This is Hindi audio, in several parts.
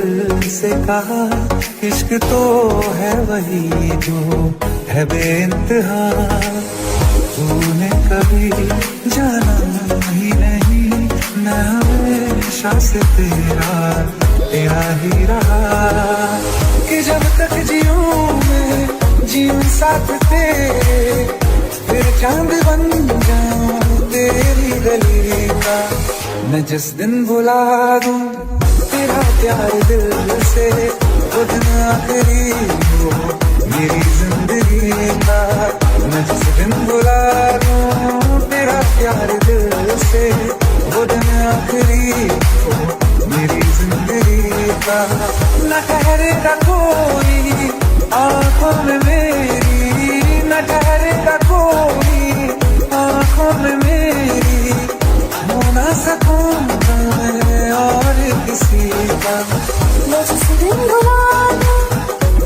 दिल से कहा, इश्क तो है वही जो है बेइंतहा। तूने कभी जाना ही नहीं, मैं हमेशा से तेरा तेरा ही रहा। कि जब तक जीऊं मैं जीऊं साथ तेरे, फिर चांद बन जाऊं तेरी गली का। मैं जिस दिन भुला दूं तेरा प्यार दिल से, वो दिन आखिरी हो मेरी जिंदगी का। मैं जिस दिन भुला दूं तेरा प्यार दिल से, वो दिन आखिरी हो मेरी जिंदगी का। न ठहरेगा कोई आंखों में मेरी, न ठहरेगा कोई आंखों में मेरी, हो ना सकूंगा मैं और किसी का। मैं जिस दिन भुला दूं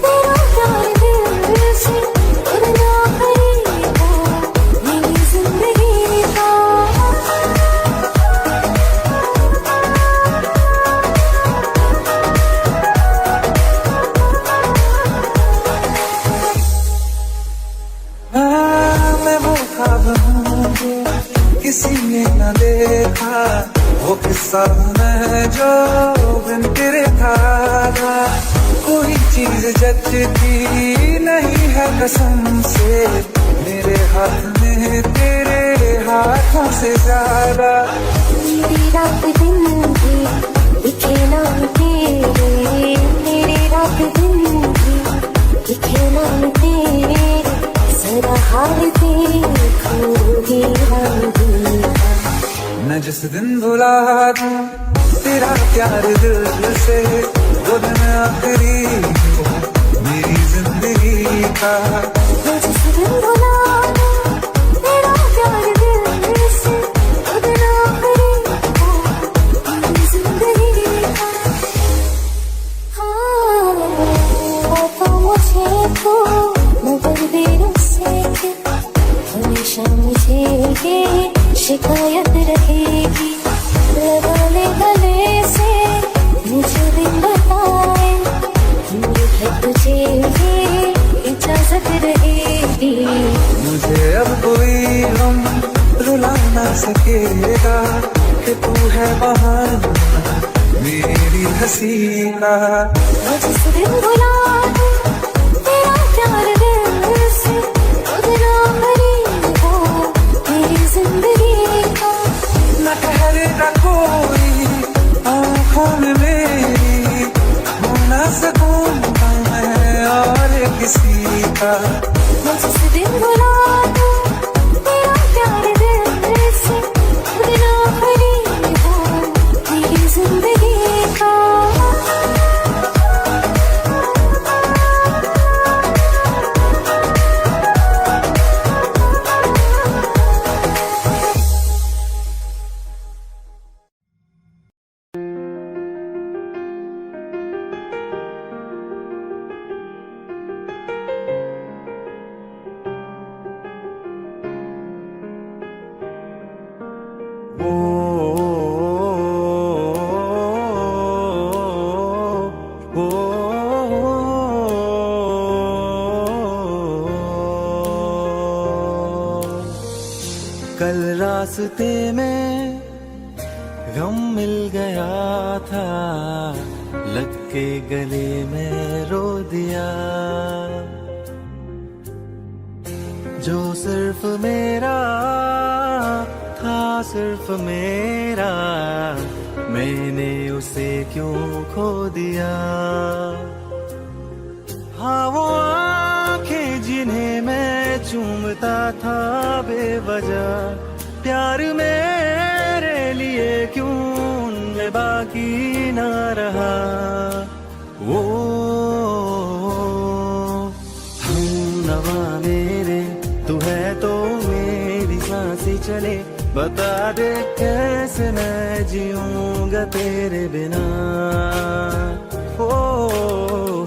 तेरा प्यार दिल से, वो दिन आखिरी हो मेरी जिंदगी का। मैं वो ख्वाब हूँ जो किसी ने न देखा, वो किस्सा मैं जो बिन तेरे था। कोई चीज जचती नहीं है कसम से, मेरे हाथ में तेरे हाथों से ज्यादा। मेरी रात दिन भी दिखे नाम तेरे, मेरी रात दिन भी दिखे नाम तेरे, जरा हाल देखोगी हम दिल का। मैं जिस दिन भुला दूं तेरा प्यार दिल से, वो दिन आखिरी हो मेरी जिंदगी का। मैं जिस दिन भुला दूं तेरा प्यार दिल से, वो दिन आखिरी हो मेरी जिंदगी का। हाँ, तो मुझे तो मगर देर से हमेशा मुझे ये शिकायत रहेगी। लगा ले गले से मुझे दिन बताए, दूर है तुझे ये इजाजत रहेगी। मुझे अब कोई गम रुला ना सकेगा, कि तू है बहाना मेरी हंसी का। मैं जिस दिन भुला दूं तेरा प्यार दिल से, वो दिन आखिरी हो मेरी जिंदगी का। न ठहरेगा कोई आंखों में मेरी, हो ना सकूंगा मैं और किसी का। मैं जिस दिन भुला दूं तेरा प्यार दिल से, वो दिन आखिरी हो मेरी जिंदगी का। कल रास्ते में गम मिल गया था, लग के गले में रो दिया। जो सिर्फ मेरा था, सिर्फ मेरा, मैंने उसे क्यों खो दिया। हाँ वो आंखें जिन्हें मैं चूमता था बेवजह, प्यार मेरे लिए क्यों उनमें बाकी ना रहा। वो हम नवा मेरे, तू है तो मेरी सांसें चले, बता दे कैसे मैं जीऊंगा तेरे बिना। ओ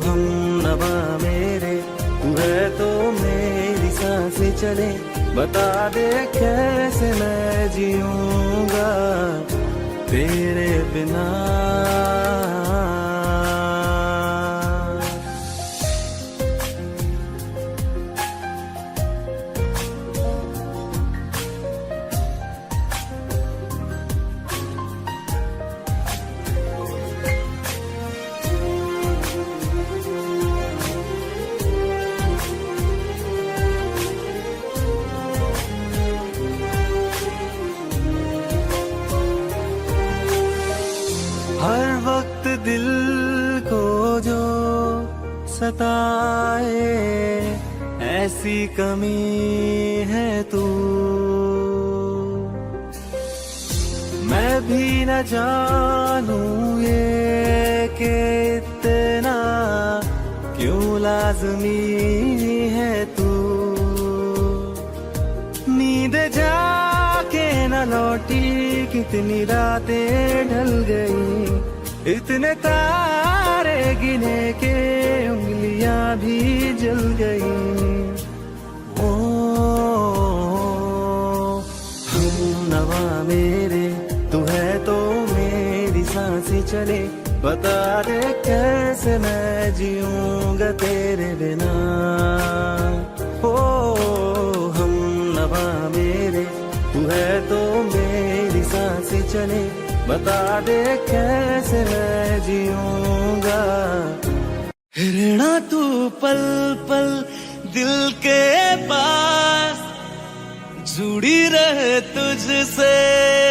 हम नवा मेरे, तू है तो मेरी सांसें चले, बता दे कैसे मैं जीऊंगा तेरे बिना। सताए, ऐसी कमी है तू। मैं भी न जानूं ये कि इतना क्यों लाज़मी है तू। नींद जाके न लौटी, कितनी रातें ढल गई, इतने तारे गिने के उंगलियां भी जल गई। ओ हम नवा मेरे, तू है तो मेरी सांसें चले, बता दे कैसे मैं जीऊंगा तेरे बिना। ओ हम नवा मेरे, तू है तो मेरी सांसें चले, बता दे कैसे मैं जीऊंगा। रहना तू पल पल दिल के पास, जुड़ी रहे तुझसे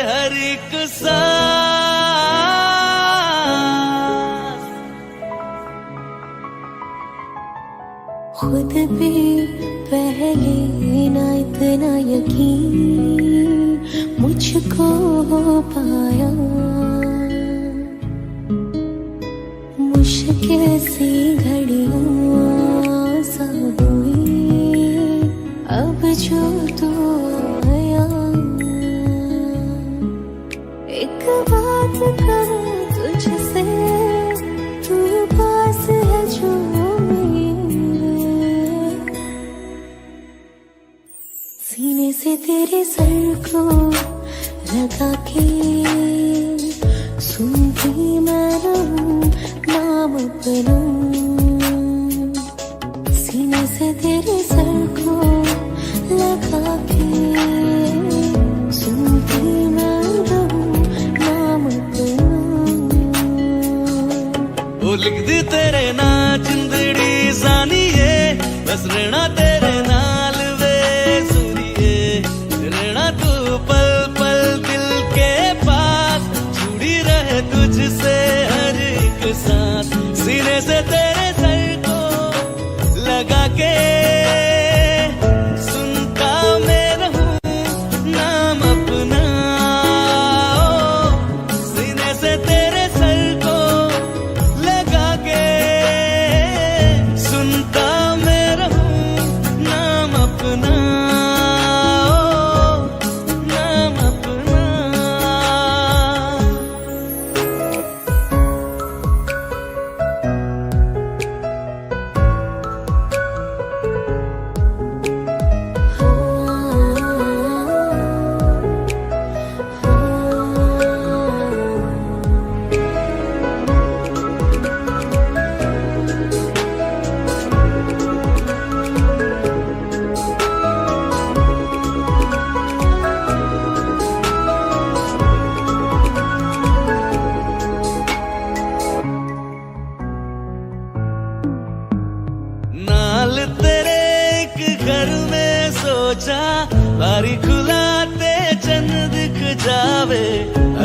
हर एक सांस। खुद भी पहले ना इतना यकीन मुझको हो पाया, मुश्किल सी घड़ियां सा हुई अब जो तू आया। एक बात कहूं तुझसे, तू पास है जो सीने से तेरे सर को लगा के सुनती मैं रहूं नाम अपना। सीने से तेरे सर को लगा के सुनती मैं रहूं नाम अपना। ओ लिख दी तेरे ना जिंदड़ी जानिए, बस रहना तेरे नाल वे सुनिए। रहना तू पल पल दिल के पास, जुड़ी रहे तुझसे हर एक सांस। सीने से तेरे सर को लगा के सुनता मैं रहूं नाम अपना। सीने से तेरे सर को लगा के सुनता मैं रहूं नाम अपना। नाम अपना। नाल तेरे एक घर में सोचा, बारी खुलाते चंद दिख जावे।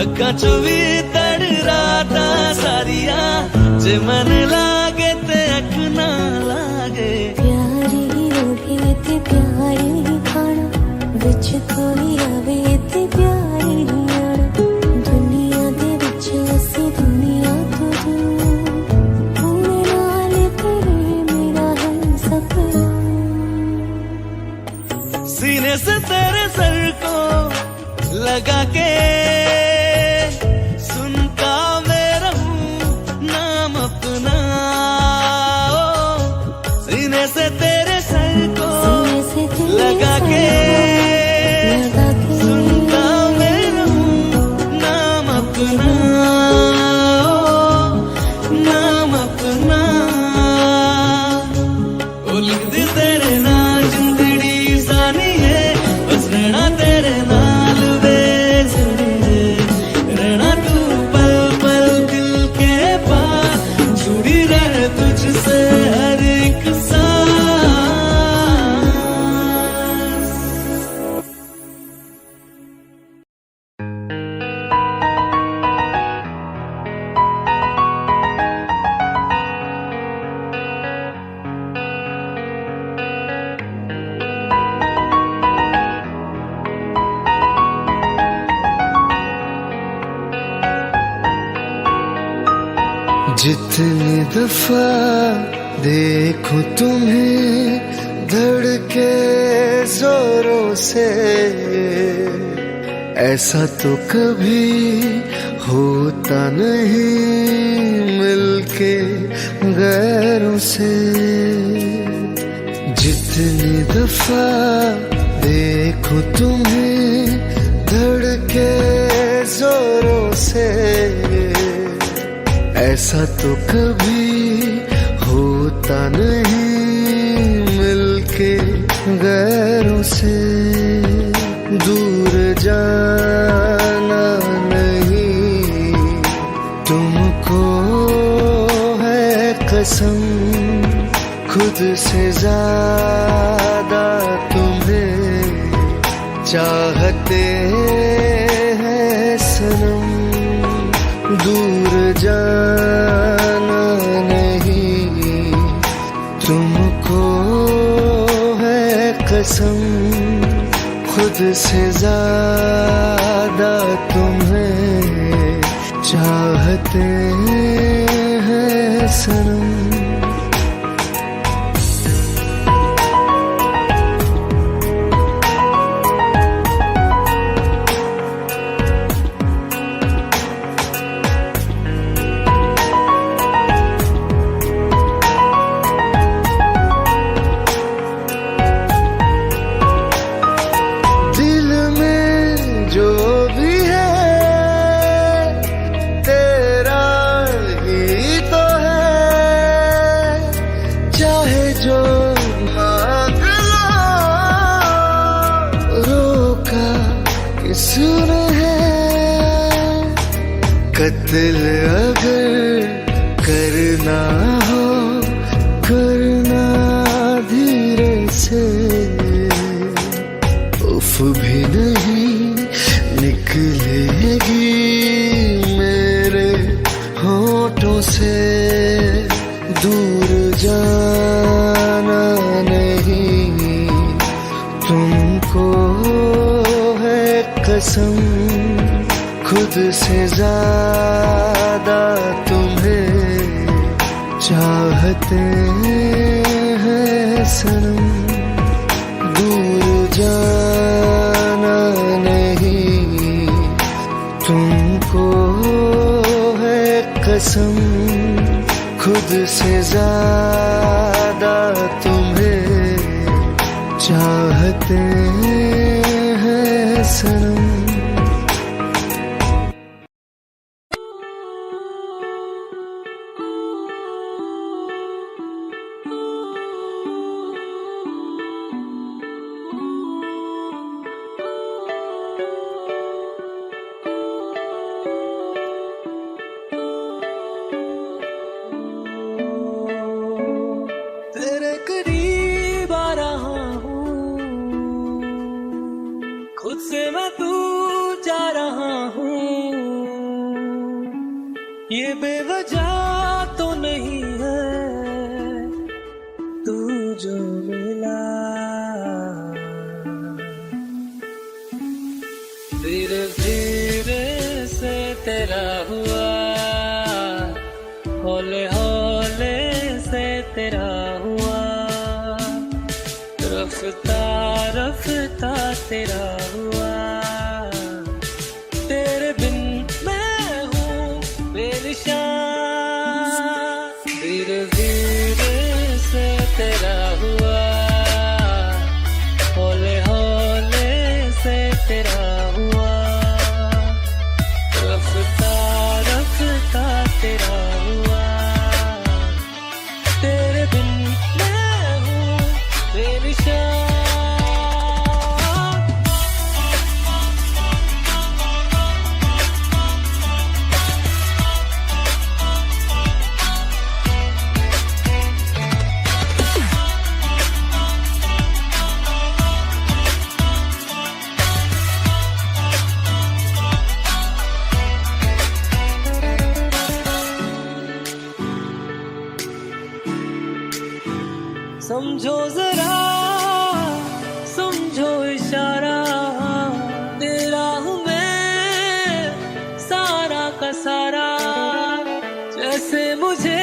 अखा चो भी तड़ राता सारिया, जे मन लागे ते अख ना लागे। प्यारी ओढ़े ते प्यारी खाना, विच कोई आवे ते प्यारी आना। दुनिया दे विच असी दुनिया तो दूर, होने नाल तेरे मेरा है सपना। सीने से तेरे सर को लगा के सुनता मैं रहूं नाम अपना। सीने से तेरे सर को लगा के सुनता मैं रहूं नाम अपना। नाम अपना। ओ लिख दी तेरे नाल जिंदड़ी जानिए, बस रहना तेरे नाल वे सुनिए। दफा देखूं तुम्हें धड़के जोरों से, ऐसा तो कभी होता नहीं मिलके गैरों से। जितनी दफा देखूं तुम्हें धड़के जोरों से, ऐसा तो कभी होता नहीं मिलके गैरों से। दूर जाना नहीं तुमको है कसम, खुद से ज्यादा तुम्हें चाहते हैं सनम। दूर जाना नहीं तुमको है कसम, खुद से ज्यादा तुम्हें चाहते हैं सनम। किसने है कत्ल अगर करना हो, करना धीरे से। उफ भी नहीं निकलेगी मेरे होठों से। दूर जाना नहीं तुमको कसम, खुद से ज्यादा तुम्हें चाहते हैं सनम। दूर जाना नहीं तुमको है कसम, खुद से ज्यादा तुम्हें चाहते हैं सनम। तेरे करीब आ रहा हूँ, खुद से मैं दूर जा रहा हूँ। ये बेवजह तो नहीं है तू जो मिला, धीरे धीरे से तेरा हुआ, हौले हौले से तेरा हुआ, रफ्ता रफ्ता तेरा हुआ। तेरे बिन मैं हूँ बेनिशान, धीरे धीरे से तेरा हुआ, हौले हौले से तेरा हुआ, रफ्ता रफ्ता तेरा हुआ। तेरे बिन मैं हूँ बेनिशान। समझो जरा समझो इशारा, तेरा हूँ मैं सारा का सारा। जैसे मुझे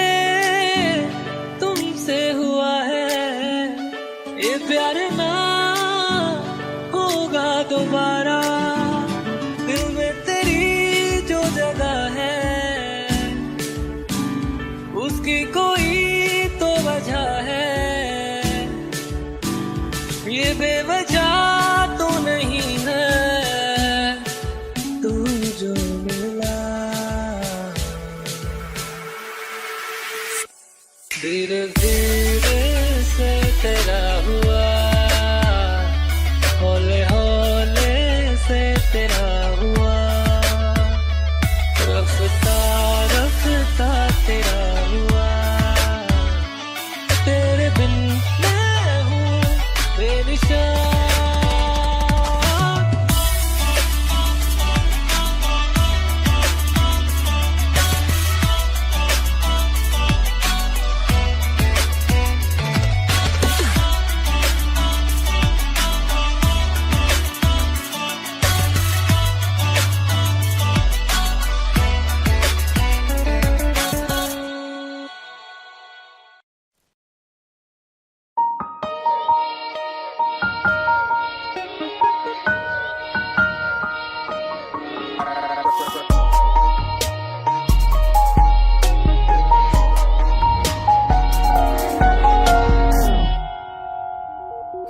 उसकी कोई तो वजह है, ये बेवजह तो नहीं है। तू जो मिला धीरे धीरे से तेरा हुआ, हौले हौले से तेरा हुआ, रफ्ता रफ्ता तेरा हुआ। तेरे बिन मैं हूँ बेनिशान।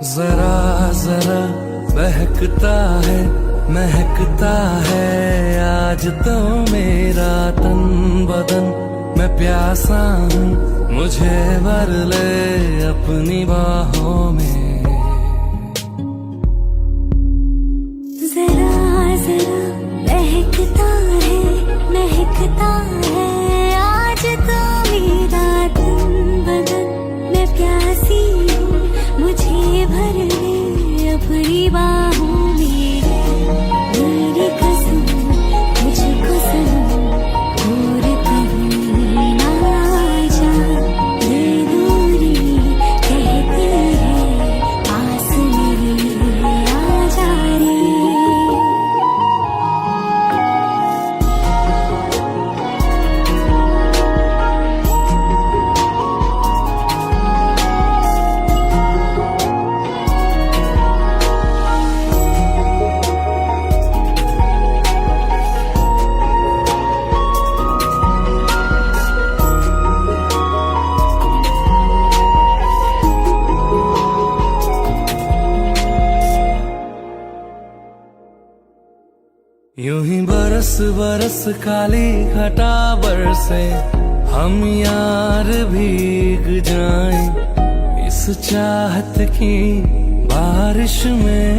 जरा जरा बहकता है महकता है आज तो मेरा तन बदन। मैं प्यासा हूँ मुझे भर ले अपनी बाहों में। जरा जरा बहकता है महकता है आज तो मेरा तन बदन। मैं प्यासी हूँ मुझे भर ले अपनी बाहों में। मेरी कसम मुझको सनम और कहीं ना जा। ये दूरी कहती है पास मेरे आ जा रे। यूं ही बरस बरस काली घटा बरसे हम यार भीग जाएं इस चाहत की बारिश में।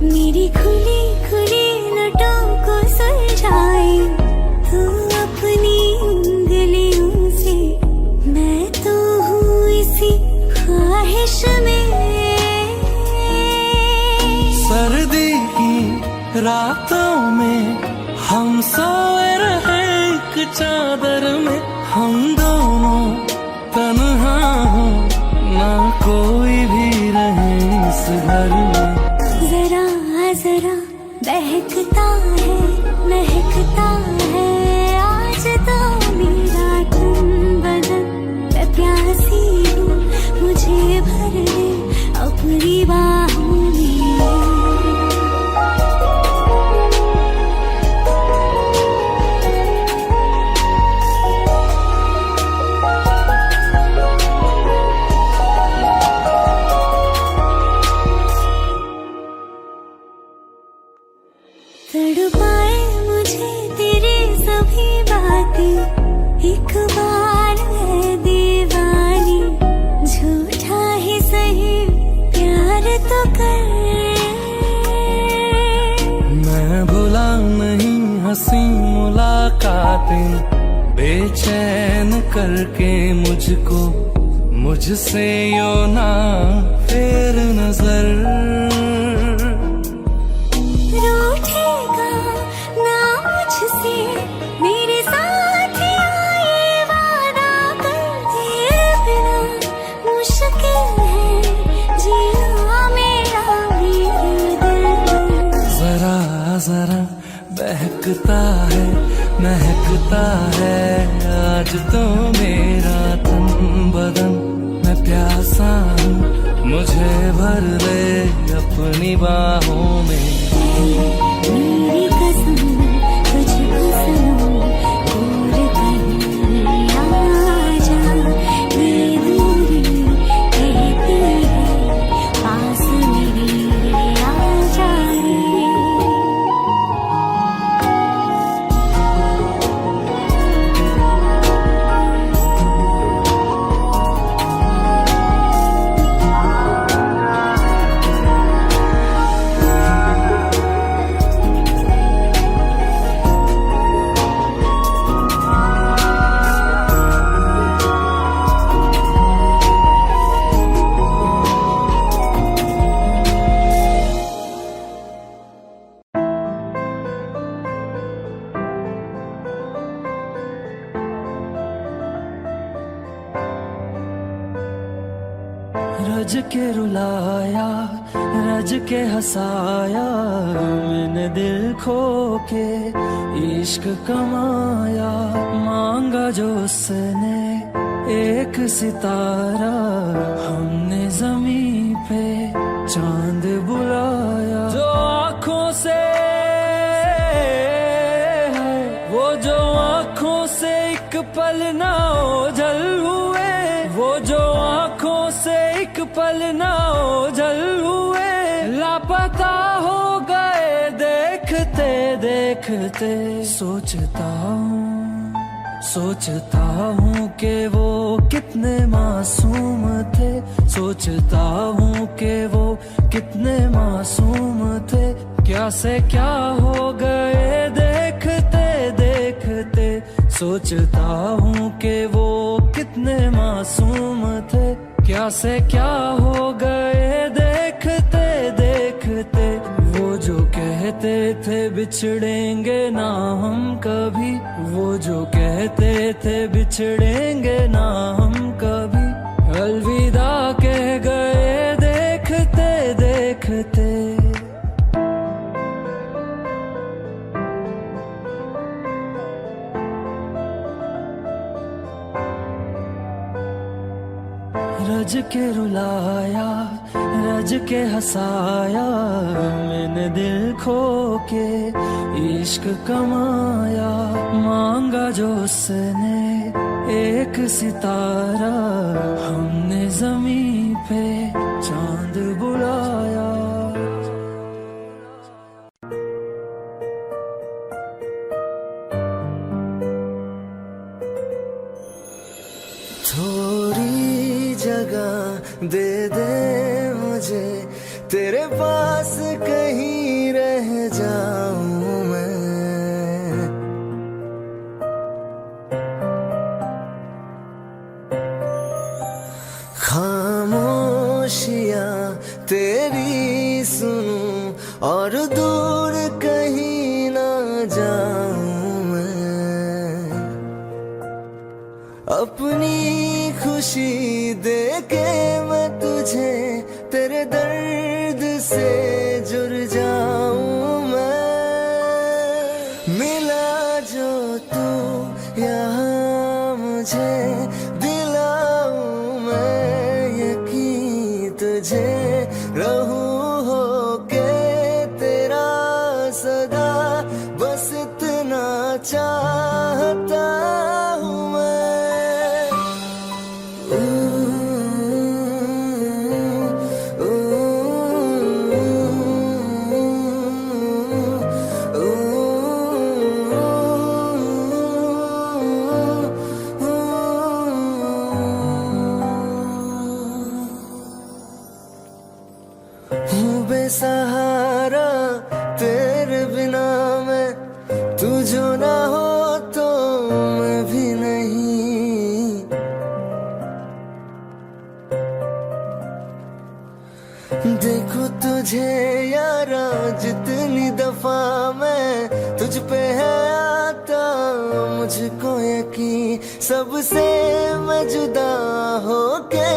मेरी खुली खुली लटों को सुलझाए तू अपनी उंगलियों से। मैं तो हूँ इसी ख्वाहिश में। सर्दी की रातों में हम सोए रहे एक चादर में। हम दोनों तन्हा हो ना कोई भी रहे इस घर में। जरा जरा बहकता है महकता है आज तो मेरा तन बदन। मैं प्यासी हूँ मुझे भर ले अपनी बाहों में। तड़पाए मुझे तेरी सभी बातें एक बार है दीवानी। झूठा ही सही प्यार तो कर। मैं भुला नहीं हंसी मुलाकातें बेचैन करके मुझको मुझसे यो ना फेर नजर। रूठेगा ना मुझसे मेरे साथ ये वादा कर। तेरे बिना मुश्किल है जीना मेरा भी दिल। जरा जरा बहकता है महकता है आज तो मेरा तन बदन। मैं प्यासा हूँ मुझे भर ले अपनी बाहों में। मेरी कसम तुझको सनम और रज के रुलाया, रज के हंसाया, मैंने दिल खो के इश्क कमाया। मांगा जो उसने एक सितारा, हमने जमीन पे चांद बुलाया। जो आँखों से वो जो आँखों से एक पल ना ओझल हुए, वो जो आँखों से एक पल ना ओझल हुए, लापता हो गए देखते देखते। सोचता हूँ कि वो कितने मासूम थे, सोचता हूँ कि वो कितने मासूम थे। क्या से क्या हो गए देखते देखते। सोचता हूँ कि वो कितने मासूम थे, क्या से क्या हो गए देखते देखते। वो जो कहते थे बिछड़ेंगे ना हम कभी, वो जो कहते थे बिछड़ेंगे ना हम कभी, अलविदा कह गए देखते देखते। रज के रुलाया, रज के हंसाया, मैंने दिल खो के इश्क कमाया। मांगा जो उसने एक सितारा, हमने जमीन पे चांद बुलाया। थोड़ी जगह दे दे मुझे, तेरे पास कहीं रह जाऊं मैं। खामोशियां तेरी सुनूं और दूर कहीं ना जाऊं मैं। अपनी खुशी दे के मैं तुझे तेरे दर्द से जुड़ जाऊं मैं। मिला जो तू यहाँ मुझे, दिलाऊं मैं यकीन तुझे। रहूं होके तेरा सदा, बस इतना चाहता हूँ मैं। हूँ बेसहारा तेरे बिना मैं, तू जो ना हो तो मैं भी नहीं। देखो तुझे यारा जितनी दफा मैं तुझ पे है आता, मुझको यकीन सबसे मैं जुदा होके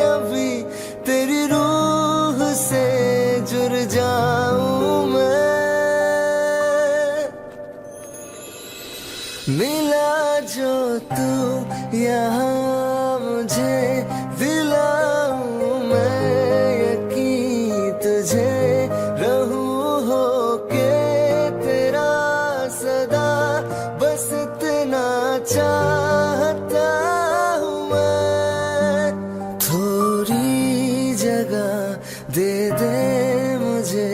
अभी तेरी रूह से जुड़ जाऊं मैं। मिला जो तू यहाँ मुझे, दिलाऊं मैं यकीन तुझे। रहूं होके तेरा सदा, बस इतना चाहता हूँ मैं। थोड़ी जगह दे दे मुझे,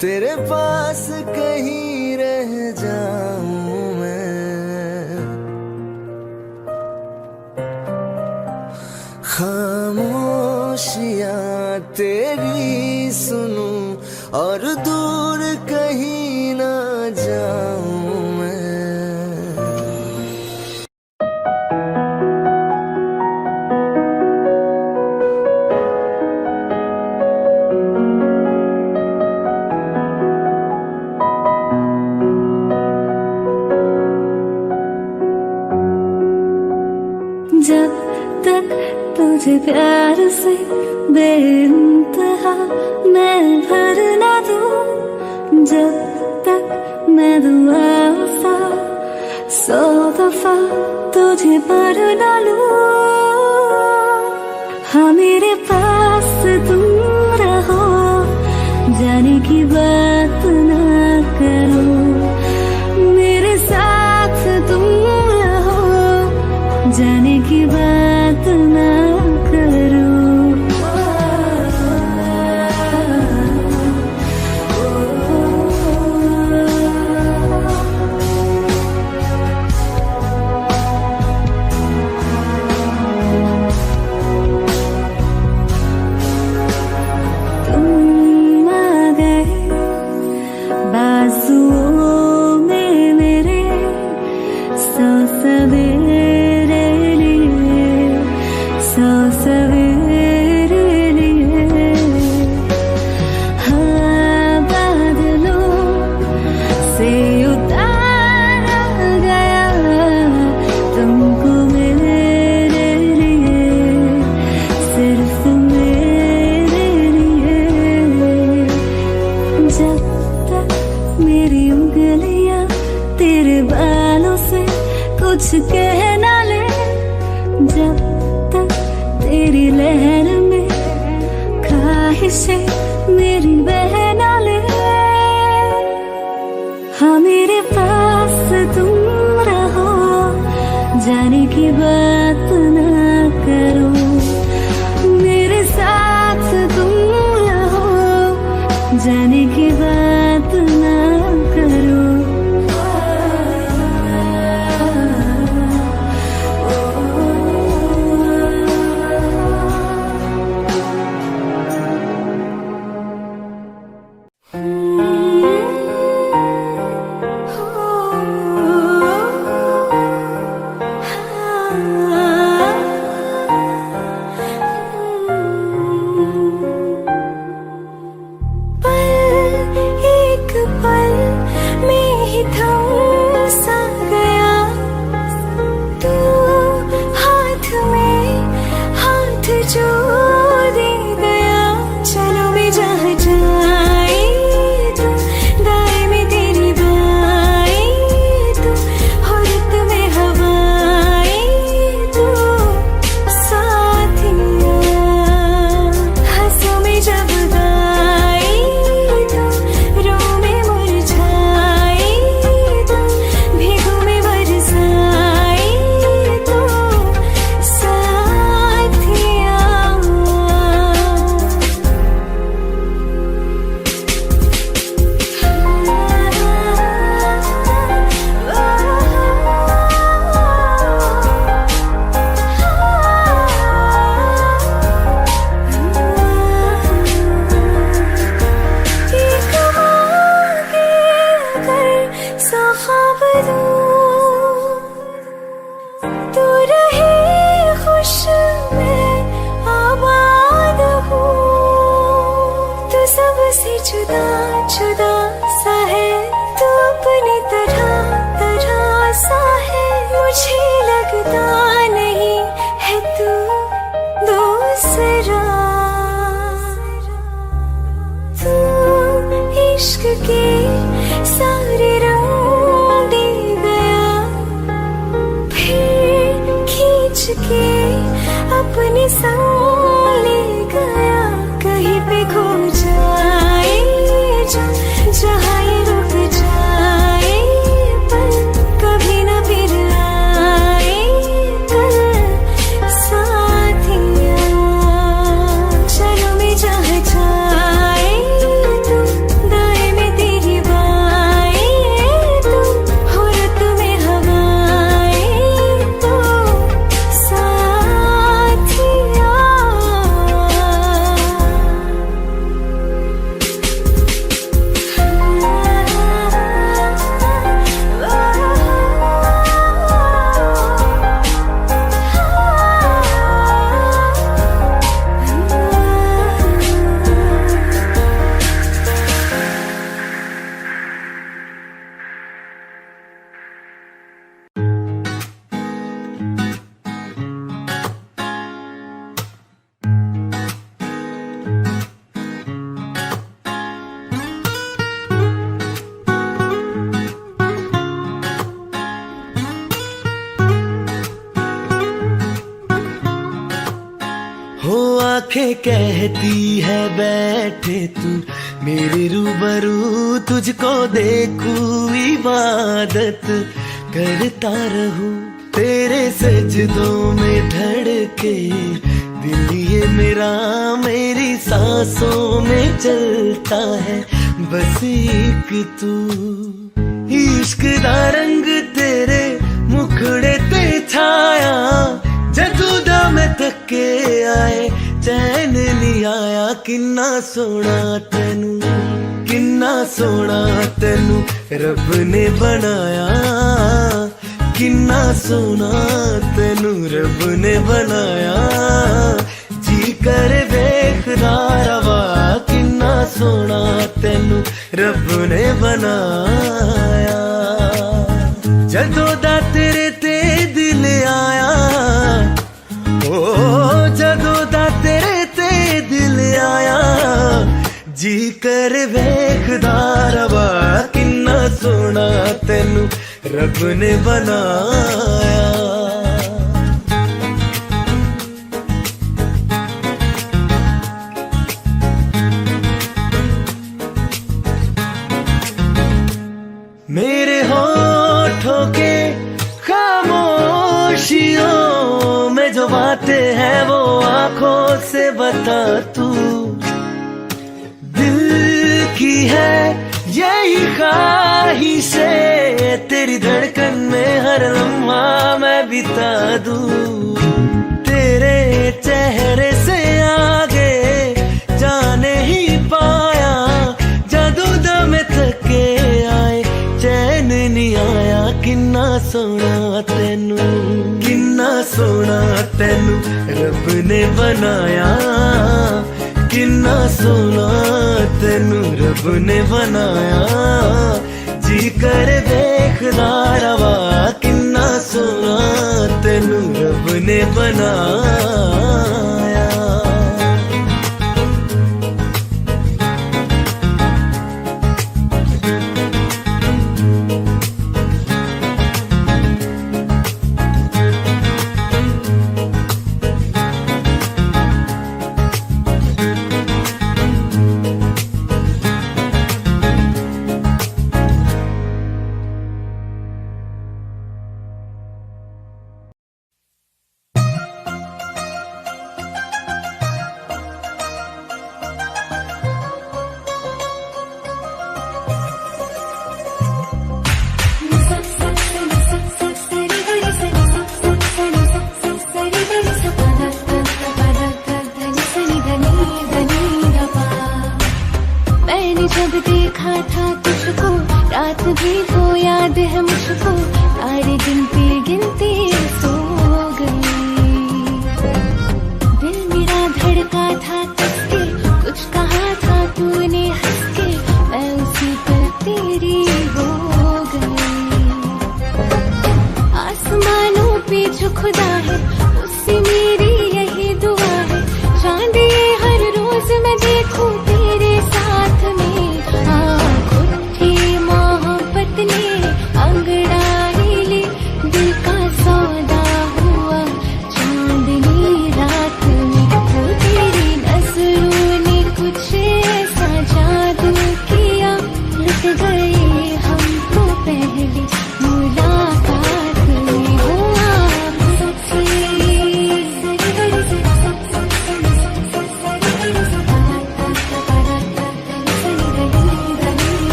तेरे पास कहीं रह जाऊं मैं। खामोशियां तेरी सुनूं और दूर कहीं ना जाऊं मैं। जब तक तुझे प्यार से बेइंतहा मैं भर ना दूं जब तक मैं दुआ सा 100 दफा तुझे पर डालूं। हाँ मेरे पास तुम रहो जाने की बात ना करो, मेरे साथ तुम रहो जाने की बात ना करो। तुम आ गए बाजुओं में मेरे 100 सवेरे लिए 100 सवेरे लिए। हाँ बादलों से उतारा गया तुमको मेरे लिए, सिर्फ मेरे लिए। जब तक मेरी उंगलियां तेरे बालों से कुछ कह ना ले, जब तक तेरी लहर में ख्वाहिशें मेरी बह ना ले। हाँ मेरे पास तुम रहो जाने की बात ना करो, मेरे साथ तुम रहो जाने की बात ना करो। एक पल में ही थम सा गया तू, हाथ में हाथ जो दे गया। चलो मैं जहाँ जाए तू, दाएं में तेरी बाएं तू, औरत में हवाएं तू, साथिया हंसों में जब गाए तू, रो में मुरझाए तू, भीगों में बरसाए तू, साथिया। तू रहे खुश मैं आबाद हूँ, तू सबसे जुदा जुदा सा है, तू अपनी तरह तरह सा है। मुझे लगता नहीं है तू दूसरा, तू इश्क के सारे रंग दे गया, फिर खींच के अपने संग ले गया। कहीं पे खो जाए जहाँ ये रुक जाए, पर कभी न फिर आए कल, साथिया। चलो मैं जहाँ जाए तू, दाएं में तेरी बाएं तू, औरत में हवाएं तू, साथिया। आंखें कहती है बैठे तू मेरे रूबरू, तुझको देखूं इबादत करता रहूं, तेरे सजदों में धड़के दिल ये मेरा, मेरी सांसों में चलता है बस एक तू। इश्क दा रंग तेरे मुखड़े ते छाया, जदू दा मैं थके आए चैन नहीं आया, किन्ना सोना तेनू, किन्ना सोना तेनू रब ने बनाया, किन्ना सोना तेनू रब ने बनाया, जी कर वेखदा रवा, किन्ना सोना तेनू रब ने बनाया। जदों दा तेरे ते दिल आया, ओ जदों दा तेरे ते दिल आया, जी कर वेखदा रवा, किन्ना सोना तेनू रब ने बनाया। मेरे होठों के खामोशियों में जो बातें हैं वो आंखों से बता तू, दिल की है यही ख्वाहिशें, तेरी धड़कन में हर लम्हा मैं बिता दूं, तेरे चेहरे से आगे जाने ही पाया, जादू दा मैं थके आए चैन नहीं आया, किन्ना सोना तेनू, किन्ना सोना तेनू रब ने बनाया, किन्ना सोना तेनू रब ने बनाया, जी कर देखदा रवा, किन्ना सोना तेनू रब ने बनाया। जब देखा था तुझको रात भी वो याद है मुझको, तारे गिनती गिनती सो गई, दिल मेरा धड़का था कसके, कुछ कहा था तूने हंस के, मैं उसी पर तेरी हो गई। आसमानों पे जो खुदा है उससे मेरी यही दुआ है, चांद ये हर रोज मैं देखूं तेरे साथ में, मोहब्बत ने अंगड़ाई ली, दिल का सौदा हुआ चांदनी रात में, वो तेरी नजरों ने कुछ ऐसा जादू किया, लुट गए हम तो पहले मुलाकात में, हो आपसे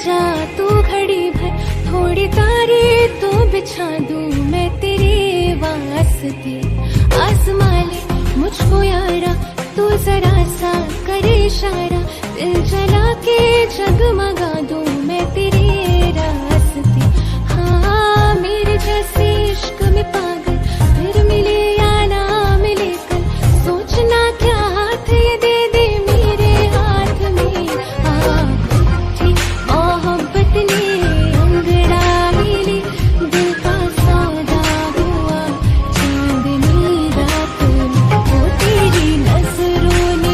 जा तू घड़ी भर, थोड़ी तारे तो बिछा दूं मैं तेरे वास्ते, आसमां ले मुझको यारा, तू जरा सा करे इशारा, दिल जला के जगमगा दूं मैं तेरे रास्ते। हाँ मेरे जैसे इश्क में पागल फिर मिले या ना मिले कल, सोचना क्या हाथ ये दे दे मेरे हाथ में, मोहब्बत ने अंगड़ाई ली, दिल का सौदा हुआ चांदनी रात में, वो तेरी नजरों ने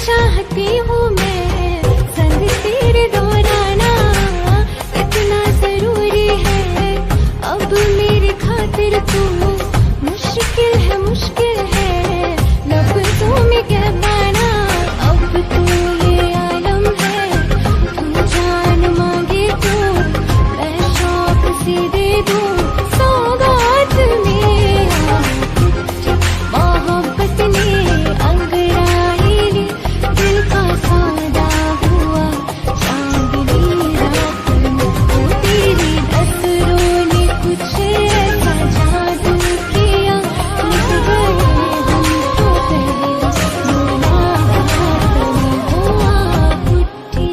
चाहती हूँ मैं संग तेरे दोहराना इतना जरूरी है अब मेरे खातिर तू मुश्किल है लफ्जों में कह पाना अब तो ये आलम है तू जान मांगे तो मैं शौक से दे दूँ सौगात में मोहब्बत ने अंगड़ाई ली दिल का सौदा हुआ चांदनी रात में वो तेरी नजरों ने कुछ ऐसा जादू किया मिट गए हम तो पहले मुलाकात में हुआ पुट्ठी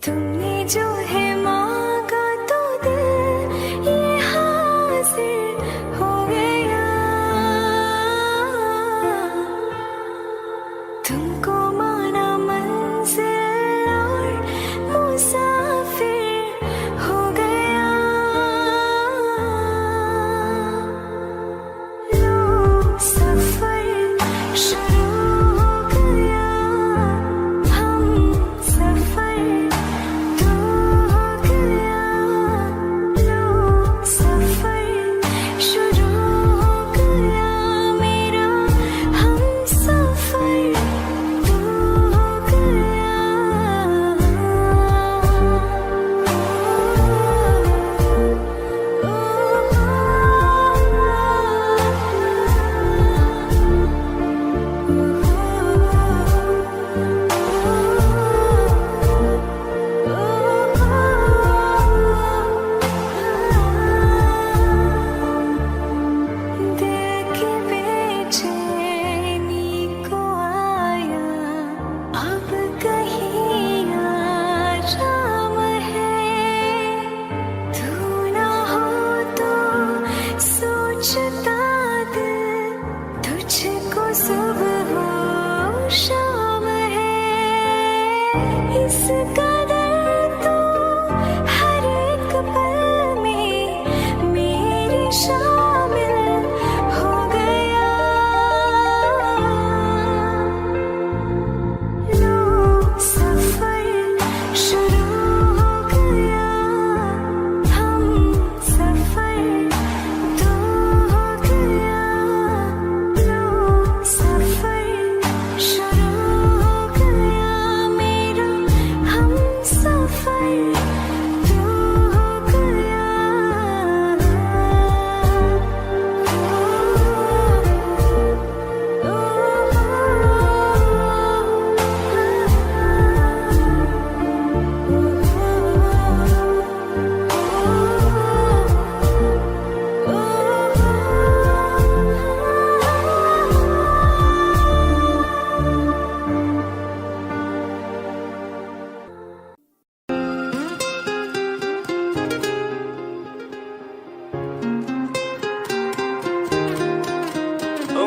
तुमने जो है मांगा तो दिल ये हासिल हो गया तुमको माना मंजिल और मुसाफिर हो गया लो सफर शुरू हो गया हम सफर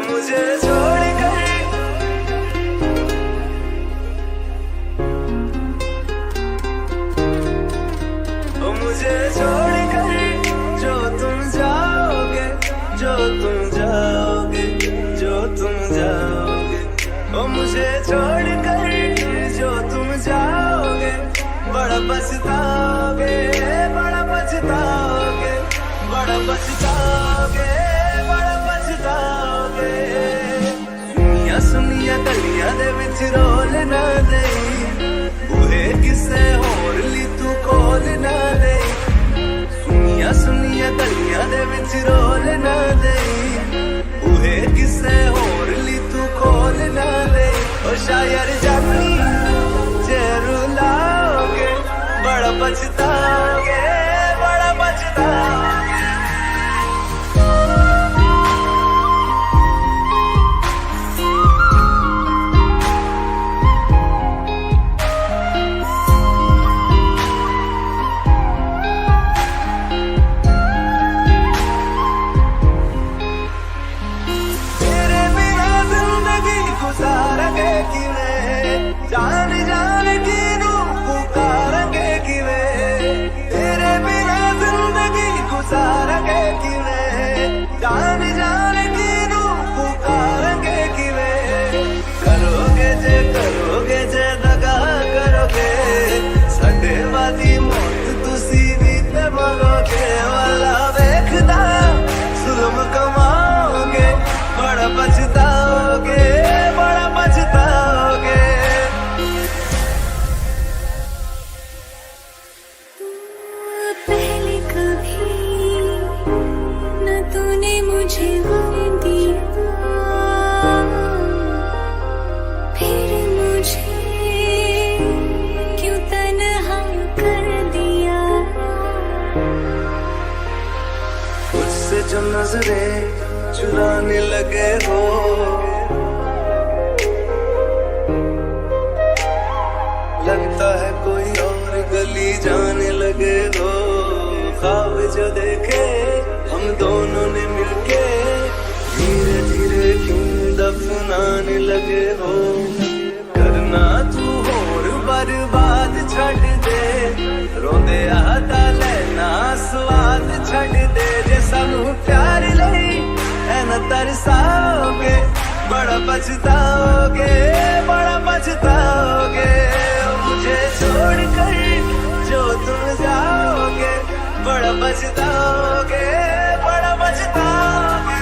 मुझे छोड़ कर मुझे छोड़ कर जो तुम जाओगे जो तुम जाओगे जो तुम जाओगे मुझे छोड़ कर जो तुम जाओगे बड़ा पछताओगे बड़ा पछताओगे बड़ा पछताओगे बड़ा पछताओगे सुनिया गलियां दे विच रोल ना दे बूहे किसे होर ली तू कोल ना दे सुनिया गलियां दे विच रोल ना दे बूहे किसे होर ली तू कोल ना दे ओ शायर जानी जे रुलाओगे बड़ा पछताओगे बड़ा पछताओगे मुझे गम दिया, फिर मुझे क्यों तन्हा कर दिया। मुझसे जो नजरें चुराने लगे हो, लगता है कोई और गली जाने लगे हो। ख्वाब जो देखे हम दोनों ने मिलके, धीरे धीरे क्यों दफनाने लगे हो। करना तू होर बर्बाद छड़ दे, रोंदे आता लेना स्वाद छड़ दे। जे सानू प्यार लई है न तरसाओगे, बड़ा पछताओगे, बड़ा पछताओगे। मुझे छोड़कर जो तुम जाओगे, बड़ा पछताओगे, बड़ा पछताओगे।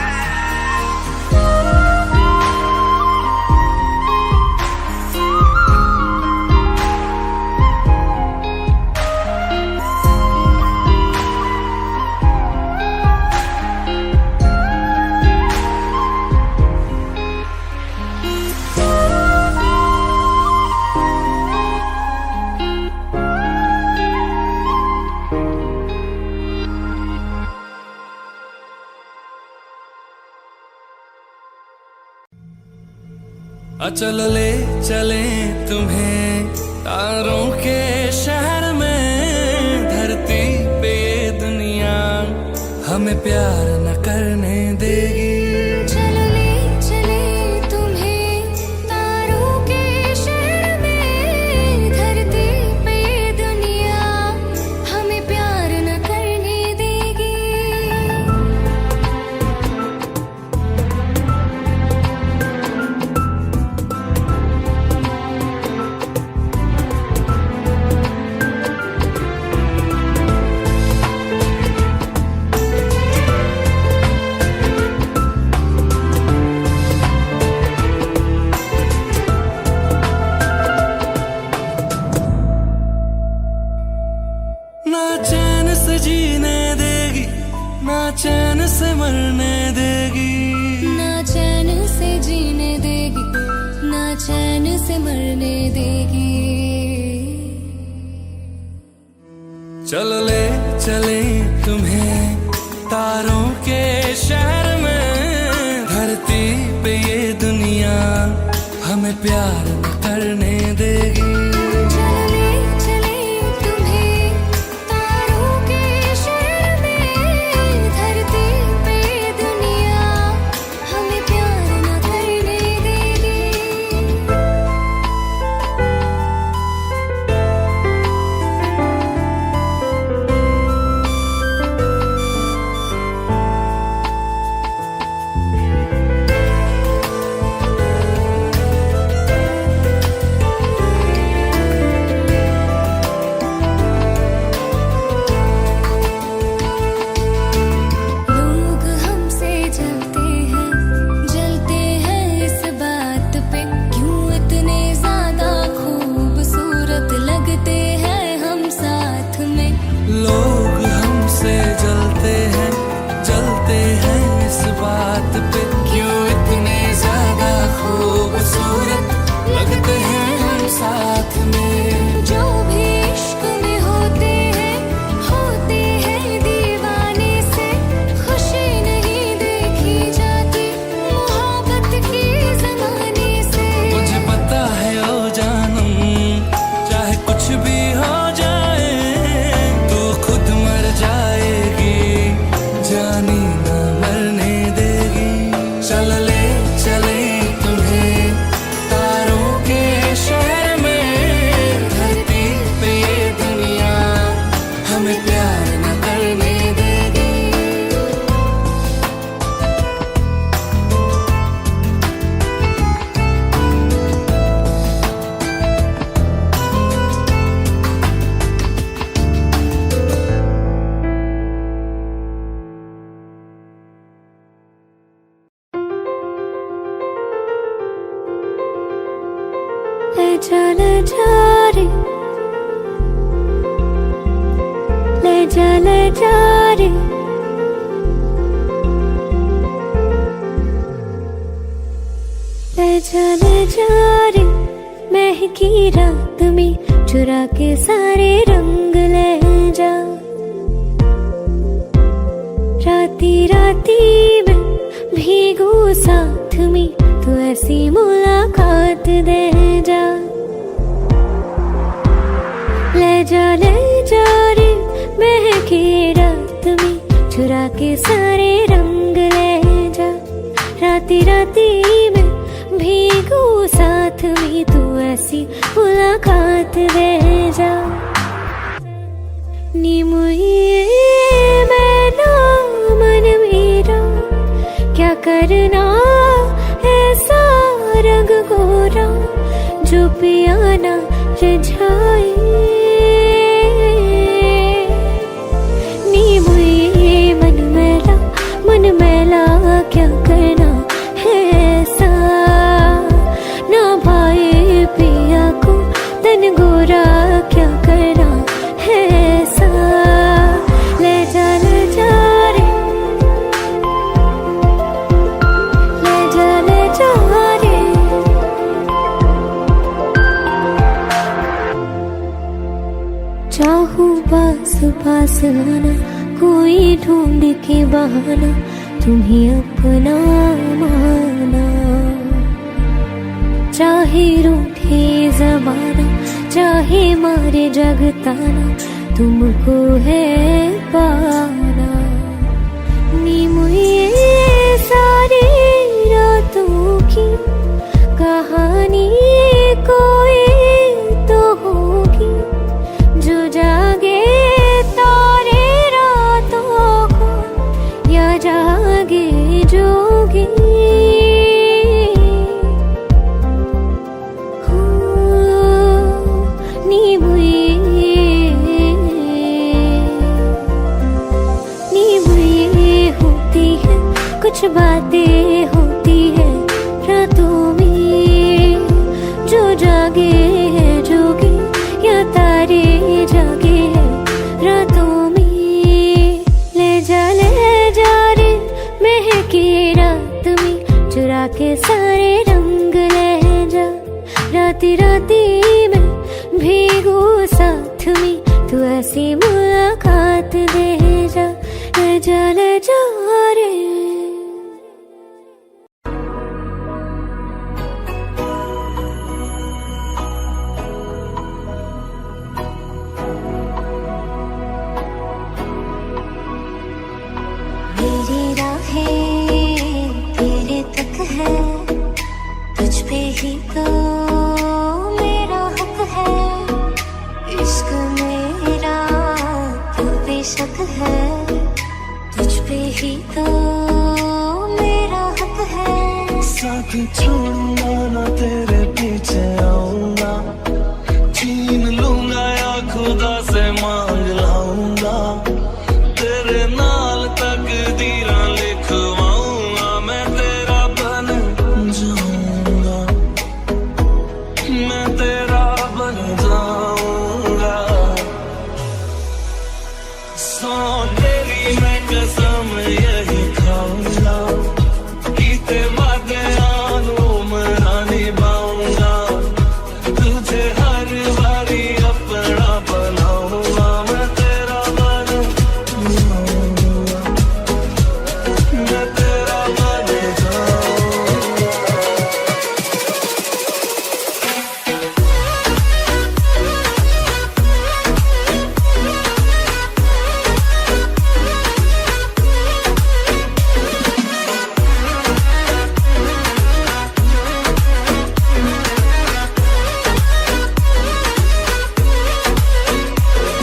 चल ले चले तुम्हें तारों के शहर में, धरती पे ये दुनिया हमें प्यार न करने देगी। चलो ले चले तुम्हें तारों के शहर में, धरती पे ये दुनिया हमें प्यार न करने देगी। ना चैन से जीने देगी, ना चैन से मरने देगी। ना चैन से जीने देगी, ना चैन से मरने देगी। चल ले चले तुम्हें तारों के शहर में, धरती पे ये दुनिया हमें प्यार न करने देगी। चलो ले चले तुम्हें तारों के शहर में, धरती पे ये दुनिया हमें प्यार न करने देगी। लोग हमसे जलते हैं इस बात पे, क्यों इतने ज्यादा खूबसूरत लगते हैं हम साथ में। लोग हमसे जलते हैं इस बात पे, क्यों इतने ज्यादा खूबसूरत लगते हैं हम साथ में। जो भी इश्क में होते हैं दीवाने से, खुशी नहीं देखी जाती मोहब्बत की ज़माने से। मुझे पता है ओ जानम, चाहे कुछ भी हो जाए, तू खुद मर जाएगी, जानी न मरने देगी। चल ले चले तुम्हें तारों के शहर में, धरती पे ये दुनिया हमें प्यार न करने देगी। ले जा रे, ले जा रे, ले जा रे महकी रात में चुरा के सारे रंग ले जा। राती राती में भीगू साथ में तू ऐसी मुलाकात दे जा। ले जा रे महकी रात में चुरा के सारे रंग ले जा। राती राती में भीगू साथ में तू ऐसी मुलाकात दे जा। नी मुझे मैना मन मेरा क्या करना ऐसा रंग गोरा जो पियाना रिझाए। नी मुझे मन मैला क्या करना है ऐसा ना पाए पिया को तन गोरा क्या करना है ऐसा। ले जा रे ले जा रे चाहूं पास आना कोई ढूंढ के बहाना तुम्हें अपना माना। चाहे रूठे जमाना चाहे मारे जगताना तुमको है पाना। नी मुझे सारी रातों की कहानी कोई तो होगी जो जागे तारे रातों को या जागे जोगी। नी मुझे होती है कुछ बातें होती है रातों में जो जागे है जोगी या तारे जागे है रातों में। ले जा रे महकी रात में चुरा के सारे रंग ले जा। राती राती में भीगू साथ में तू ऐसी मुलाकात दे जा। ले जा रे मेरी राहें तेरे तक है तुझ पे ही तो मेरा हक है। इश्क मेरा तू बेशक है तुझ पे ही तो मेरा हक है। साथी छोड़ूंगा ना तेरे पीछे आऊंगा छीन लूंगा या खुदा से मांग लाऊंगा। तेरे नाल तकदीरां लिखवाऊंगा मैं तेरा बन जाऊंगा। मैं तेरा बन जाऊंगा। सौ तेरी मैं कसम यही खाऊंगा कीते वादे आनू मना निभाऊंगा। तुझे हर बारी अपना बनाऊंगा मैं तेरा बन जाऊंगा। मैं तेरा बन जाऊंगा।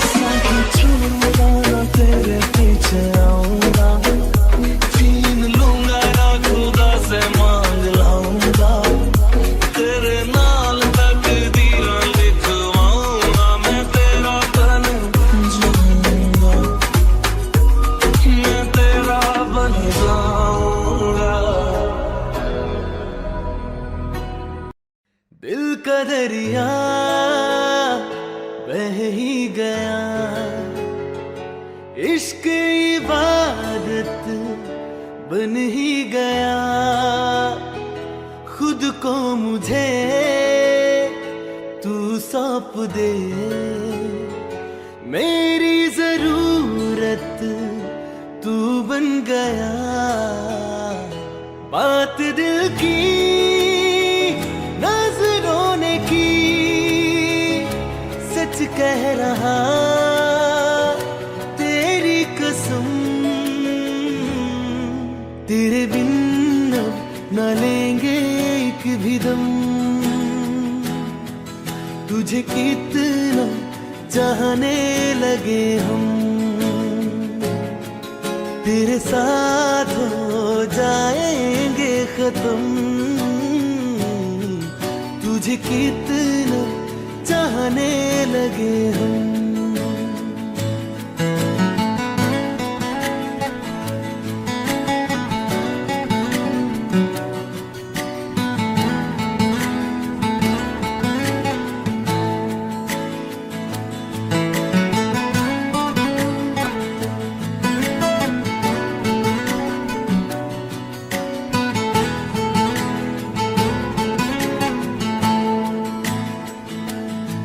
साथी छोड़ूंगा ना तेरे पीछे आऊंगा छीन लूंगा या खुदा से मांग लाऊंगा। तेरे नाल तकदीरां लिखवाऊंगा मैं तेरा बन जाऊंगा। मैं तेरा बन जाऊंगा। दिल का दरिया बह ही गया इश्क इबादत बन ही गया। खुद को मुझे तू सौंप दे, मेरी जरूरत तू बन गया। बात दिल की नजरों ने की, सच कह रहा तेरी कसम। तेरे बिन अब न लेंगे एक भी दम, तुझे कितना चाहने लगे हम। तेरे साथ हो जाएंगे खत्म, तुझे कितना चाहने लगे हम।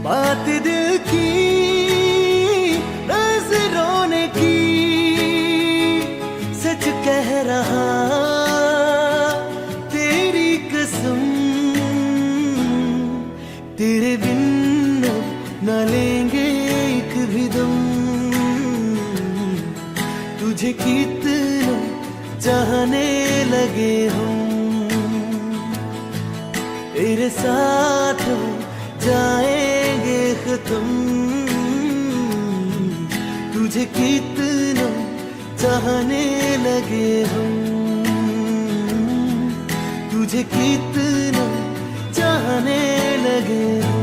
बात दिल की नजरों ने की, सच कह रहा तेरी कसम। तेरे बिन अब न लेंगे एक भी दम, तुझे कितना चाहने लगे हम। तेरे साथ जाएंगे खत्म, तुझे कितना चाहने लगे हम। तुझे कितना चाहने लगे हम।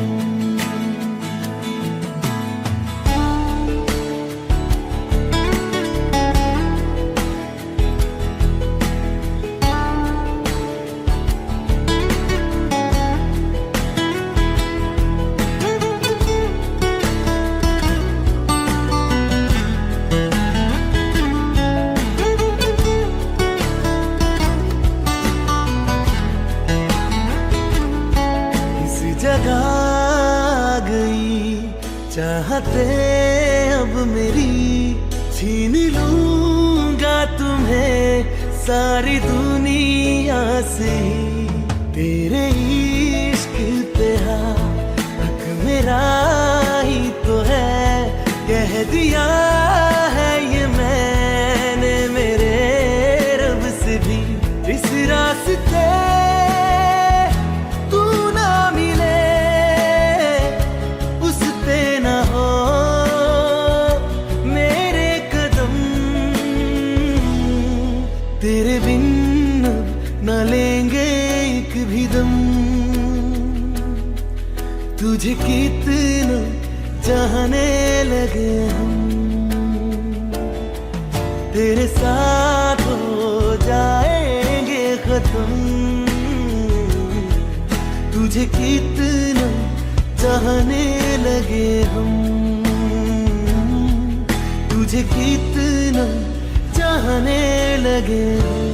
जगा गई चाहते अब मेरी, छीन लूंगा तुम्हें सारी दुनिया से। तेरे इश्क पे हक मेरा ही तो है, कह दिया है ये मैंने मेरे रब से भी। इस रास्ते तेरे बिन न लेंगे एक भी दम, तुझे कितना चाहने लगे हम। तेरे साथ हो जाएंगे खत्म, तुझे कितना चाहने लगे हम। तुझे कितना चाहने लगे हम।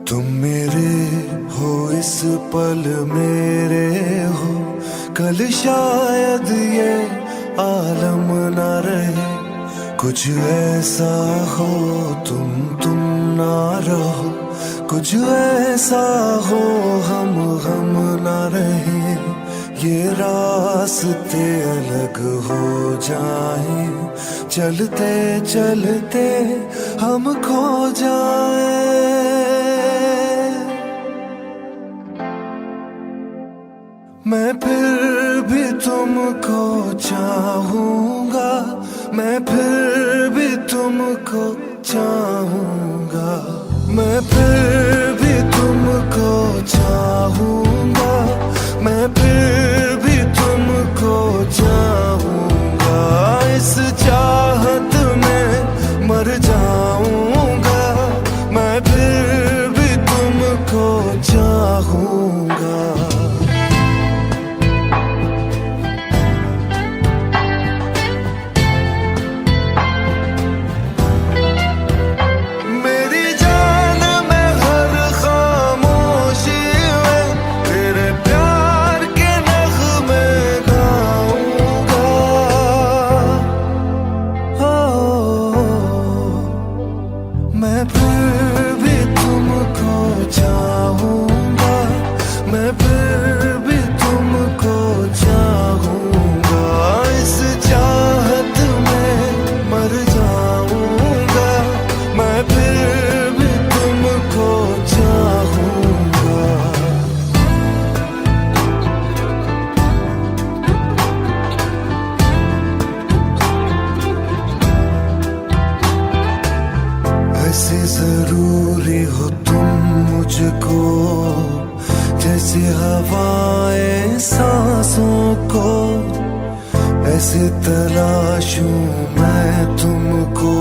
तुम मेरे हो इस पल मेरे हो, कल शायद ये आलम ना रहे। कुछ ऐसा हो तुम ना रहो, कुछ ऐसा हो हम ना रहे। ये रास्ते अलग हो जाए, चलते चलते हम खो जाए। मैं फिर भी तुमको चाहूंगा, मैं फिर भी तुमको चाहूंगा। मैं फिर भी तुमको चाहूंगा, मैं फिर भी तुमको चाहूंगा। इस चाहत में मर जाऊंगा, मैं फिर भी तुमको चाहूंगा। मुझको, जैसे हवाएं सांसों को, ऐसे तलाशूं मैं तुमको,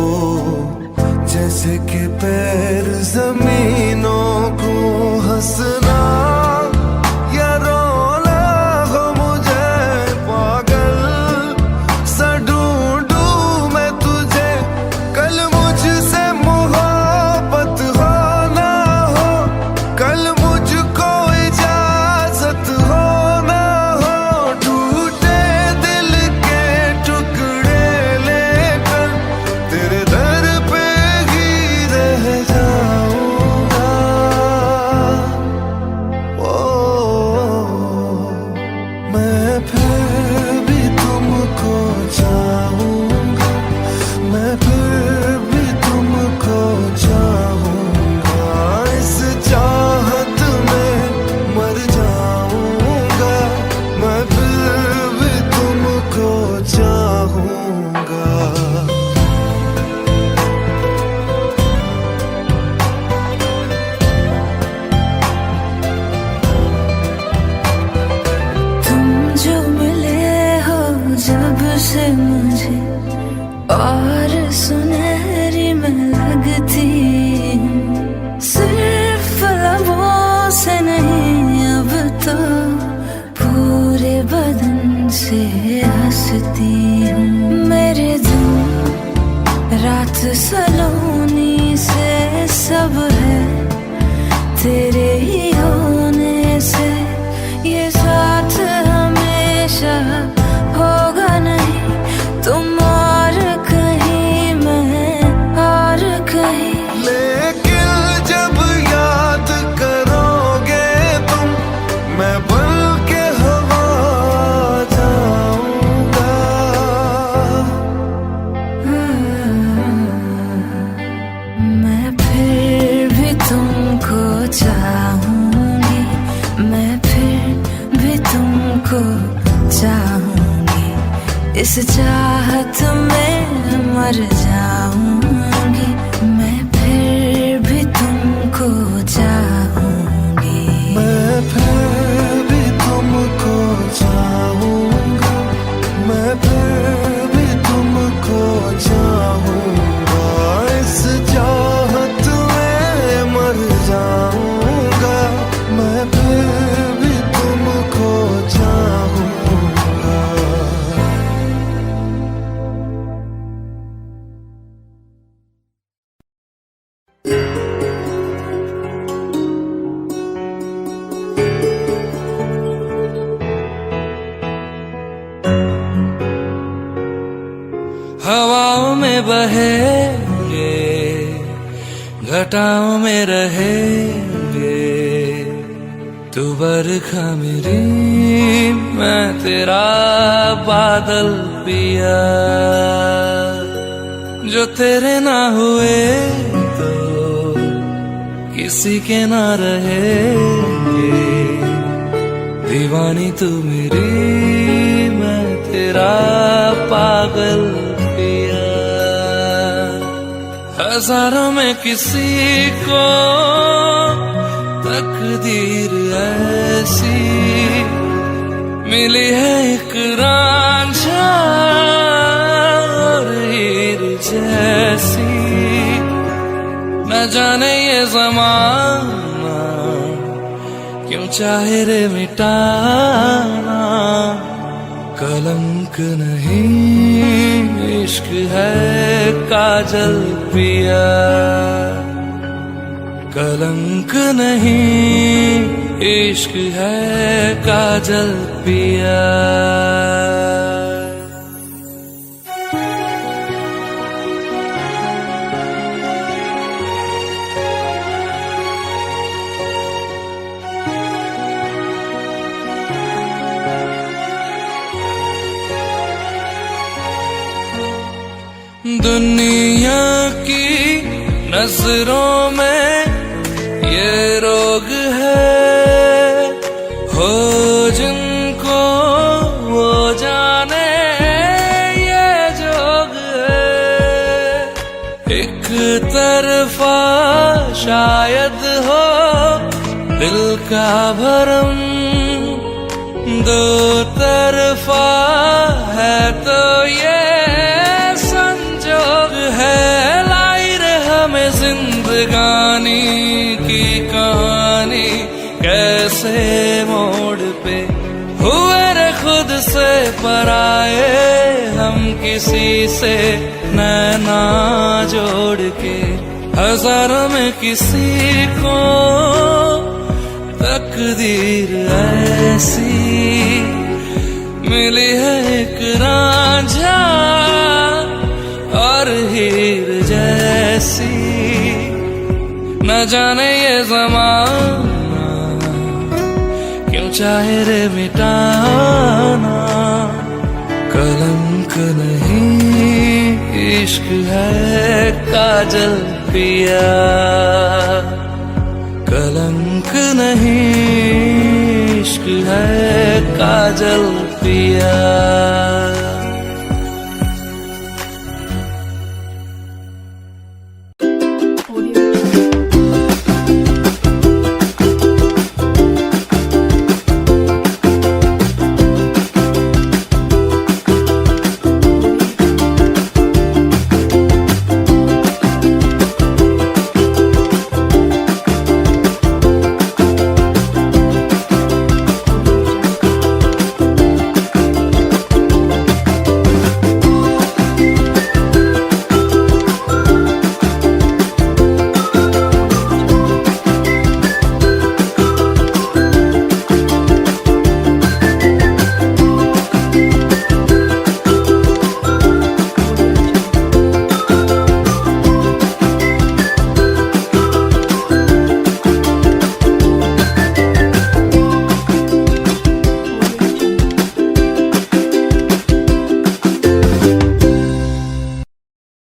जैसे कि पैर जमीनों को। हंसना या रोना हो मुझे पागल सा ढूंढूं मैं तुझे, कल मुझसे मोहब्बत हो ना हो, कल मुझको इजाजत हो ना हो, टूटे दिल के टुकड़े लेकर तेरे दर पे ही रह जाऊंगा। ओ मैं फिर भी तुमको चाहूंगा, मैं फिर भी तुमको चाहूंगा, इस चाहत में मर जाऊंगा, मैं फिर भी तुमको चाहूंगा। तुम जो मिले हो जब से मुझे, और सुनहरी मैं लगती हूँ, सिर्फ लबों से नहीं अब तो पूरे बदन से हंसती हूँ। मेरे दिन रात सलोनी से सब है तेरे ही होने से, ये साथ हमेशा होगा नहीं, तुम और कहीं मैं और कहीं। लेकिन जब याद करोगे तुम, मैं बन के हवा जाऊंगा। मैं फिर भी तुमको चाहूंगी, मैं फिर भी तुमको चाहूंगी, इस चाहत में मर जाऊंगी, मैं फिर भी तुमको चाहूंगी। मैं फिर भी तुमको चाहूंगा, मैं फिर भी तुमको चाहूंगा, इस चाहत में मर जाऊंगा, मैं फिर भी तुमको चाहूंगा। हवाओं में बहेंगे, घटाओं में रहेंगे, तू बरखा मेरी, मैं तेरा बादल पिया। जो तेरे ना हुए तो किसी के ना रहेंगे, दीवानी तू मेरी, मैं तेरा पागल पिया। हजारों में किसी को तकदीर ऐसी मिली है, एक रांझा और हीर जैसी। न जाने ये ज़माना क्यों चाहे रे मिटाना, कलंक नहीं इश्क है काजल पिया, कलंक नहीं इश्क है काजल पिया। दुनिया की नजरों में ये रोग है, हो जिनको वो जाने ये जोग है। एक तरफा शायद हो दिल का भरम दो तरफा है तो ये संजोग है, लाई रे हमें जिंदगानी की कहानी कैसे मोड़ पे हुए रे खुद से पराए, हम किसी से नैना जोड़ के हजारों में किसी को तकदीर ऐसी मिली है, एक रांझा और हीर जैसी। न जाने ये ज़माना क्यों चाहे रे मिटाना, कलंक नहीं इश्क है काजल पिया, कलंक नहीं इश्क है काजल पिया।